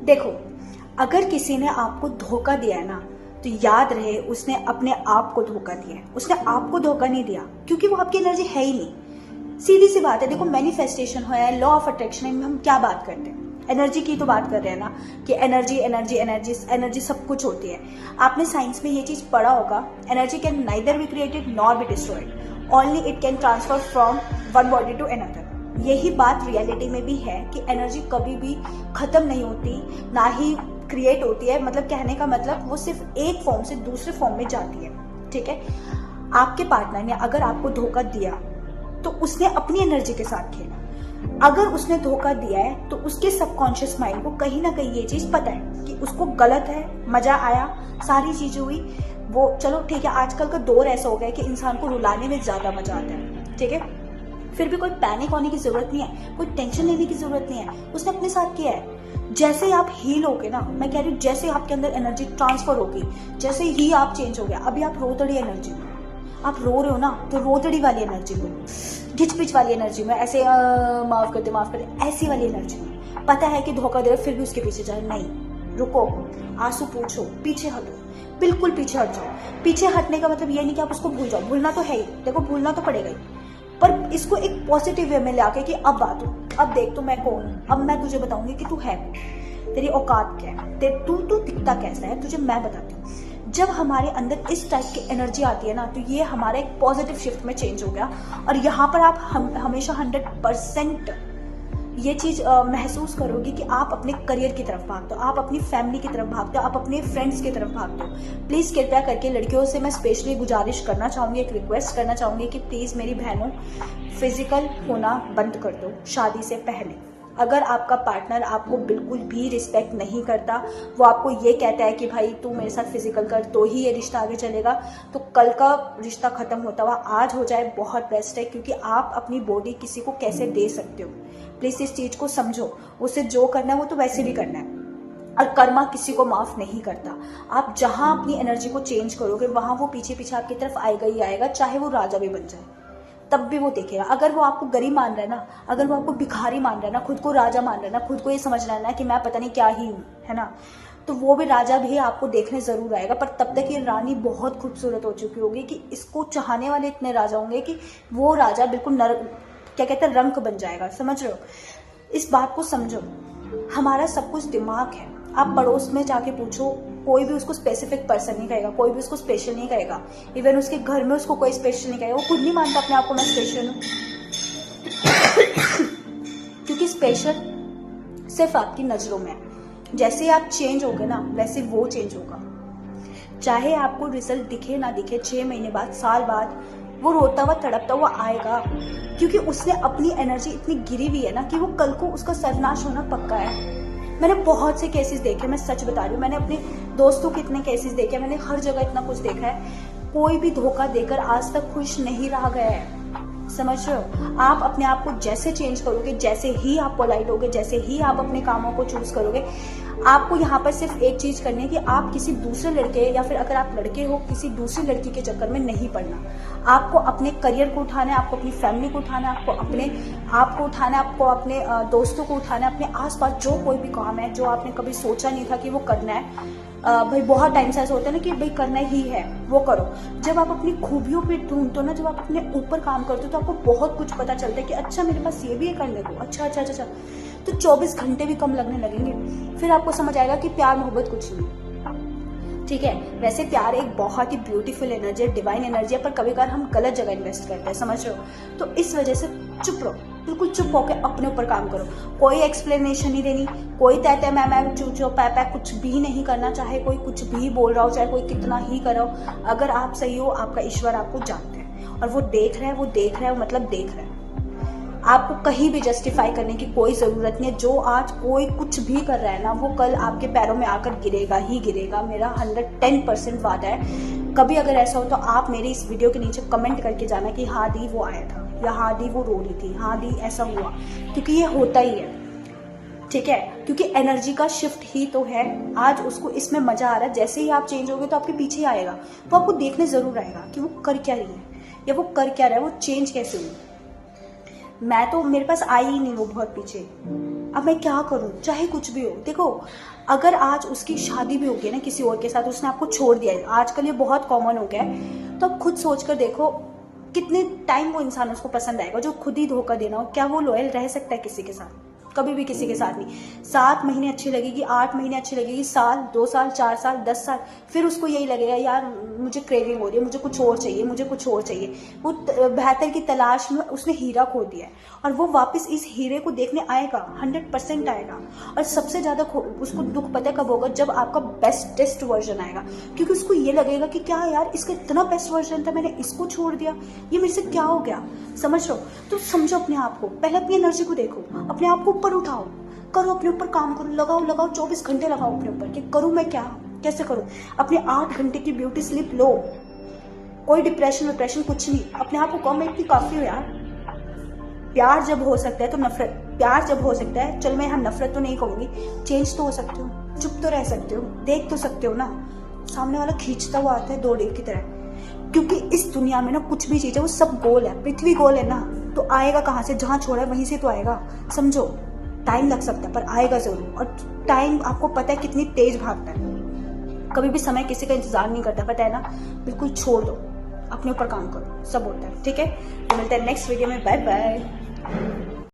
देखो, अगर किसी ने आपको धोखा दिया है ना, तो याद रहे उसने अपने आप को धोखा दिया है, उसने आपको धोखा नहीं दिया, क्योंकि वो आपकी एनर्जी है ही नहीं। सीधी सी बात है। देखो, मैनिफेस्टेशन हो या लॉ ऑफ अट्रैक्शन में हम क्या बात करते हैं, एनर्जी की तो बात कर रहे हैं ना, कि एनर्जी एनर्जी एनर्जी एनर्जी सब कुछ होती है। आपने साइंस में ये चीज पढ़ा होगा, energy can neither be created nor be destroyed, only it can transfer from one body to another. यही बात रियलिटी में भी है कि एनर्जी कभी भी खत्म नहीं होती, ना ही क्रिएट होती है। मतलब कहने का मतलब वो सिर्फ एक फॉर्म से दूसरे फॉर्म में जाती है। ठीक है, आपके पार्टनर ने अगर आपको धोखा दिया तो उसने अपनी एनर्जी के साथ खेला। अगर उसने धोखा दिया है तो उसके सबकॉन्शियस माइंड को कहीं ना कहीं ये चीज पता है कि उसको गलत है, मजा आया, सारी चीजें हुई। वो चलो ठीक है, आजकल का दौर ऐसा हो गया है कि इंसान को रुलाने में ज्यादा मजा आता है। ठीक है, फिर भी कोई पैनिक होने की जरूरत नहीं है, कोई टेंशन लेने की जरूरत नहीं है, उसने अपने साथ किया है। जैसे ही आप हील होगे ना, मैं कह रही हूँ, जैसे आपके अंदर एनर्जी ट्रांसफर होगी, जैसे ही आप चेंज हो गया। अभी आप रोतड़ी एनर्जी में, आप रो रहे हो ना, तो रोतड़ी वाली एनर्जी में, घिचपिच वाली एनर्जी में, ऐसे माफ करते ऐसी वाली एनर्जी में। पता है कि धोखा दे रहे, फिर भी उसके पीछे जाए नहीं, रुको, आंसू पूछो, पीछे हटो, बिल्कुल पीछे हट जाओ। पीछे हटने का मतलब ये नहीं कि आप उसको भूल जाओ, भूलना तो है ही, देखो भूलना तो पड़ेगा ही, पर इसको एक पॉजिटिव वे में लाके कि अब बात हो, अब देख तो मैं कौन हूं, अब मैं तुझे बताऊंगी कि तू है, तेरी औकात क्या है, तू दिखता कैसा है, तुझे मैं बताती हूँ। जब हमारे अंदर इस टाइप की एनर्जी आती है ना, तो ये हमारा एक पॉजिटिव शिफ्ट में चेंज हो गया। और यहाँ पर आप हमेशा 100% ये चीज महसूस करोगे कि आप अपने करियर की तरफ भागते हो, आप अपनी फैमिली की तरफ भागते हो, आप अपने फ्रेंड्स की तरफ भागते हो। प्लीज कृपया करके लड़कियों से मैं स्पेशली गुजारिश करना चाहूंगी, एक रिक्वेस्ट करना चाहूंगी कि प्लीज मेरी बहनों, फिजिकल होना बंद कर दो शादी से पहले। अगर आपका पार्टनर आपको बिल्कुल भी रिस्पेक्ट नहीं करता, वो आपको ये कहता है कि भाई तू मेरे साथ फिजिकल कर तो ही ये रिश्ता आगे चलेगा, तो कल का रिश्ता खत्म होता हुआ आज हो जाए बहुत बेस्ट है। क्योंकि आप अपनी बॉडी किसी को कैसे दे सकते हो, प्लीज इस चीज को समझो। उसे जो करना है वो तो वैसे भी करना है, और कर्मा किसी को माफ नहीं करता। आप जहां अपनी एनर्जी को चेंज करोगे, वहां वो पीछे पीछे आपकी तरफ आएगा ही आएगा, चाहे वो राजा भी बन जाए, तब भी वो देखेगा। अगर वो आपको गरीब मान रहा है ना, अगर वो आपको भिखारी मान रहा है ना, खुद को राजा मान रहा है ना, खुद को ये समझ रहा है ना कि मैं पता नहीं क्या ही हूँ, है ना, तो वो भी राजा भी आपको देखने जरूर आएगा। पर तब तक ये रानी बहुत खूबसूरत हो चुकी होगी कि इसको चाहने वाले इतने राजा होंगे कि वो राजा बिल्कुल क्या कहते हैं, रंक बन जाएगा। समझ रहे हो, इस बात को समझो। हमारा सब कुछ दिमाग है। आप पड़ोस में जाके पूछो, कोई भी उसको स्पेसिफिक पर्सन नहीं कहेगा, कोई भी उसको स्पेशल नहीं कहेगा। इवन उसके घर में उसको कोई स्पेशल नहीं कहेगा, वो खुद नहीं मानता अपने आप को मैं स्पेशल हूँ। क्योंकि स्पेशल सिर्फ आपकी नजरों में है। जैसे आप चेंज होगे ना, वैसे वो चेंज होगा। चाहे आपको रिजल्ट दिखे ना दिखे, 6 महीने बाद, साल बाद, वो रोता हुआ तड़पता हुआ आएगा। क्योंकि उसने अपनी एनर्जी इतनी गिरी हुई है ना कि वो कल को उसका सर्वनाश होना पक्का है। मैंने बहुत से केसेस देखे, मैं सच बता रही हूँ, मैंने अपने दोस्तों के इतने केसेस देखे, मैंने हर जगह इतना कुछ देखा है। कोई भी धोखा देकर आज तक खुश नहीं रहा गया है। समझ रहे हो, आप अपने आप को जैसे चेंज करोगे, जैसे ही आप पोलाइट होगे, जैसे ही आप अपने कामों को चूज करोगे, आपको यहाँ पर सिर्फ एक चीज करनी है कि आप किसी दूसरे लड़के, या फिर अगर आप लड़के हो, किसी दूसरी लड़की के चक्कर में नहीं पड़ना। आपको अपने करियर को उठाना है, आपको अपनी फैमिली को उठाना है, आपको अपने आप को उठाना है, आपको अपने दोस्तों को उठाना है, अपने आसपास जो कोई भी काम है जो आपने कभी सोचा नहीं था कि वो करना है। भाई बहुत टाइम से ऐसा होता है ना कि भाई करना ही है, वो करो। जब आप अपनी खूबियों पे ढूंढते हो ना, जब आप अपने ऊपर काम करते हो, तो आपको बहुत कुछ पता चलता है कि अच्छा मेरे पास ये भी है करने को, अच्छा अच्छा अच्छा। तो 24 घंटे भी कम लगने लगेंगे। फिर आपको समझ आएगा कि प्यार मोहब्बत कुछ नहीं। ठीक है, वैसे प्यार एक बहुत ही ब्यूटीफुल एनर्जी है, डिवाइन एनर्जी है, पर कभी कभार हम गलत जगह इन्वेस्ट करते हैं। समझ रहे हो, तो इस वजह से चुप रहो, बिल्कुल चुप होकर अपने ऊपर काम करो। कोई एक्सप्लेनेशन नहीं देनी, कोई तहते मैं चूचो पै कुछ भी नहीं करना। चाहे कोई कुछ भी बोल रहा हो, चाहे कोई कितना ही कर रहा हो, अगर आप सही हो, आपका ईश्वर आपको जानते हैं, और वो देख रहा है, वो देख रहा है, मतलब देख रहा है। आपको कहीं भी जस्टिफाई करने की कोई जरूरत नहीं है। जो आज कोई कुछ भी कर रहा है ना, वो कल आपके पैरों में आकर गिरेगा ही गिरेगा। मेरा 110% वादा है। कभी अगर ऐसा हो तो आप मेरी इस वीडियो के नीचे कमेंट करके जाना कि हाँ दी वो आया था, या हाँ दी वो रो रही थी, हाँ दी ऐसा हुआ, क्योंकि ये होता ही है। ठीक है, क्योंकि एनर्जी का शिफ्ट ही तो है। आज उसको इसमें मजा आ रहा है, जैसे ही आप चेंज होगे तो आपके पीछे आएगा, वो आपको देखने जरूर आएगा कि वो कर क्या रही है, या वो कर क्या रहा है, वो चेंज कैसे हुई। मैं तो, मेरे पास आई ही नहीं वो बहुत पीछे। अब मैं क्या करूं, चाहे कुछ भी हो। देखो अगर आज उसकी शादी भी होगी ना किसी और के साथ, उसने आपको छोड़ दिया है, आजकल ये बहुत कॉमन हो गया है, तो अब खुद सोच कर देखो कितने टाइम वो इंसान उसको पसंद आएगा जो खुद ही धोखा देना हो। क्या वो लॉयल रह सकता है किसी के साथ? कभी भी किसी के साथ नहीं। 7 महीने अच्छी लगेगी, 8 महीने अच्छी लगेगी, साल, 2 साल, 4 साल, 10 साल, फिर उसको यही लगेगा यार मुझे क्रेविंग हो रही है, मुझे कुछ और चाहिए, मुझे कुछ और चाहिए। वो बेहतर की तलाश में उसने हीरा खो दिया है और वो वापस इस हीरे को देखने आएगा, 100% आएगा। और सबसे ज़्यादा उसको दुख पता कब होगा? जब आपका बेस्टेस्ट वर्जन आएगा, क्योंकि उसको ये लगेगा कि क्या यार इसका इतना बेस्ट वर्जन था, मैंने इसको छोड़ दिया, ये मेरे से क्या हो गया। समझ लो, तो समझो अपने आप को, पहले अपनी एनर्जी को देखो, अपने आप को ऊपर उठाओ, करो अपने ऊपर काम करो, लगाओ 24 घंटे लगाओ अपने ऊपर कि करूं मैं क्या, कैसे करूं। अपने 8 घंटे की ब्यूटी स्लिप लो, कोई डिप्रेशन कुछ नहीं, अपने आप को कहो मैं इतनी काफी हूं यार। प्यार जब हो सकता है तो नफरत, प्यार जब हो सकता है, चल मैं यहाँ नफरत तो नहीं कहूंगी, चेंज तो हो सकते हो, चुप तो रह सकते हो, देख तो सकते हो ना सामने वाला खींचता हुआ आता है दौड़े की तरह। क्योंकि इस दुनिया में ना कुछ भी चीज है वो सब गोल है, पृथ्वी गोल है ना, तो आएगा कहाँ से? जहाँ छोड़ा है वहीं से तो आएगा। समझो, टाइम लग सकता है पर आएगा जरूर। और टाइम आपको पता है कितनी तेज भागता है, कभी भी समय किसी का इंतजार नहीं करता, पता है ना। बिल्कुल छोड़ दो, अपने ऊपर काम करो, सब होता है। ठीक है, तो मिलते हैं नेक्स्ट वीडियो में, बाय बाय।